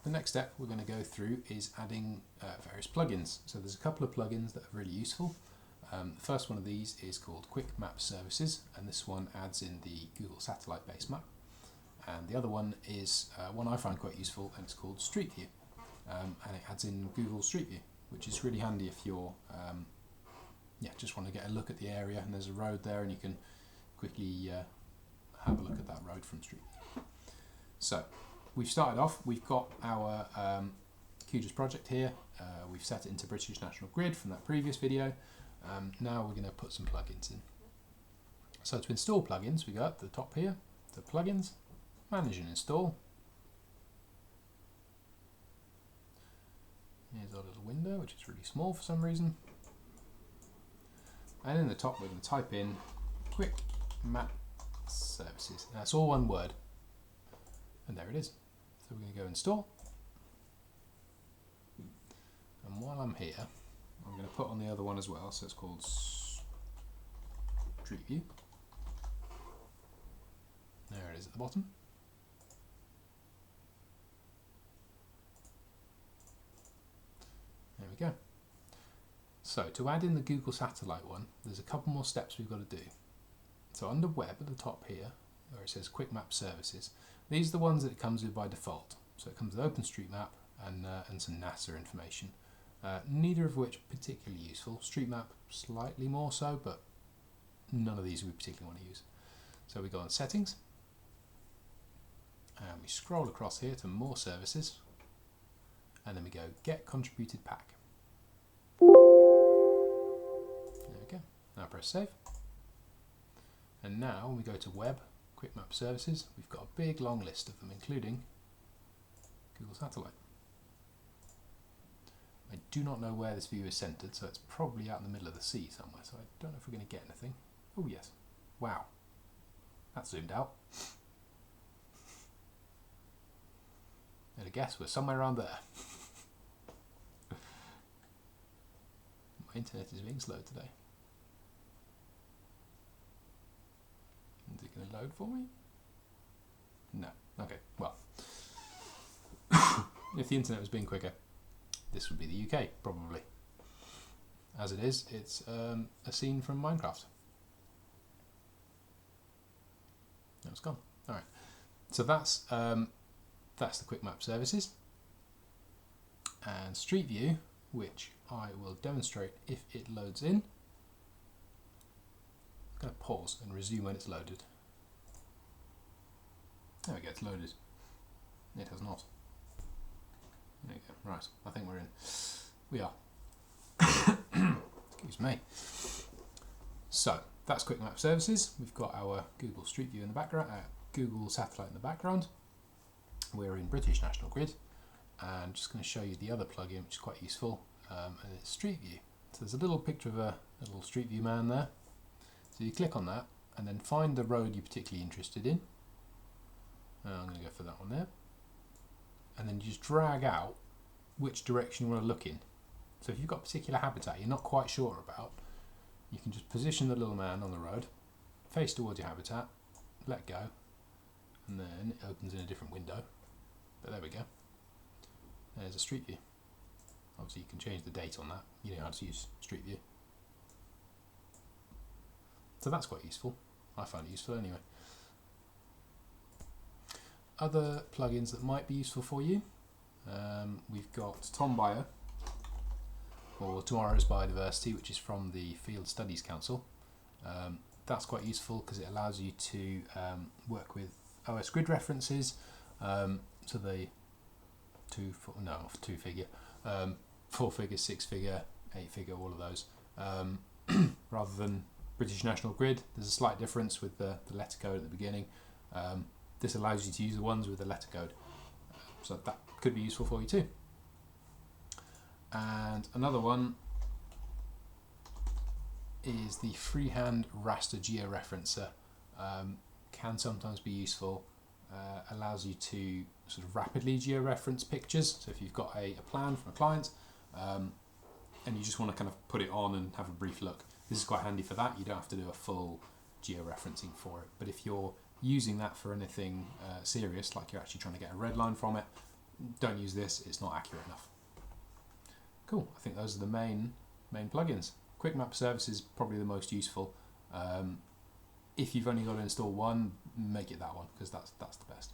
the next step we're going to go through is adding various plugins. So there's a couple of plugins that are really useful. The first one of these is called Quick Map Services, and this one adds in the Google satellite based map. And the other one is one I find quite useful, and it's called Street View, and it adds in Google Street View, which is really handy if you're just want to get a look at the area and there's a road there and you can quickly have a look at that road from Street View. So we've started off, we've got our QGIS project here, we've set it into British National Grid from that previous video. Now we're going to put some plugins in. So to install plugins, we go up to the top here, to plugins, manage and install. Here's our little window, which is really small for some reason. And in the top, we're going to type in Quick Map Services. Now it's all one word. And there it is. So we're going to go install. And while I'm here, I'm going to put on the other one as well. So it's called Street View. There it is at the bottom. There we go. So to add in the Google satellite one, there's a couple more steps we've got to do. So under web at the top here, where it says Quick Map Services, these are the ones that it comes with by default. So it comes with OpenStreetMap and some NASA information. Neither of which particularly useful. StreetMap slightly more so, but none of these we particularly want to use. So we go on Settings, and we scroll across here to More Services, and then we go Get Contributed Pack. There we go. Now press Save. And now when we go to Web, Quick Map Services, we've got a big long list of them, including Google Satellite. I do not know where this view is centered, so it's probably out in the middle of the sea somewhere, so I don't know if we're going to get anything. Oh yes. Wow. That's zoomed out. I'd have guessed we're somewhere around there. My internet is being slow today. Is it going to load for me? No. Okay, well. If the internet was being quicker, this would be the UK, probably. As it is, it's a scene from Minecraft. No, it's gone. Alright. So that's the Quick Map Services. And Street View, which I will demonstrate if it loads in. I'm going to pause and resume when it's loaded. There we go, it's loaded. It has not. There we go. Right, I think we're in. We are. Excuse me. So, that's Quick Map Services. We've got our Google Street View in the background, Google Satellite in the background. We're in British National Grid. And I'm just going to show you the other plugin, which is quite useful, and it's Street View. So there's a little picture of a little Street View man there. So you click on that, and then find the road you're particularly interested in. I'm going to go for that one there. And then you just drag out which direction you want to look in. So if you've got a particular habitat you're not quite sure about, you can just position the little man on the road, face towards your habitat, let go, and then it opens in a different window. But there we go. There's a Street View. Obviously you can change the date on that. You know how to use Street View. So that's quite useful. I find it useful anyway. Other plugins that might be useful for you. We've got TomBio, or Tomorrow's Biodiversity, which is from the Field Studies Council. That's quite useful because it allows you to work with OS grid references to the 4-figure, 6-figure, 8-figure, all of those, rather than British National Grid. There's a slight difference with the letter code at the beginning. This allows you to use the ones with the letter code, so that could be useful for you too. And another one is the freehand raster georeferencer. Can sometimes be useful. Allows you to sort of rapidly georeference pictures. So if you've got a plan from a client and you just want to kind of put it on and have a brief look, this is quite handy for that. You don't have to do a full georeferencing for it. But if you're using that for anything serious, like you're actually trying to get a red line from it, don't use this, it's not accurate enough. Cool, I think those are the main plugins. Quick Map Service is probably the most useful. If you've only got to install one, make it that one, because that's the best.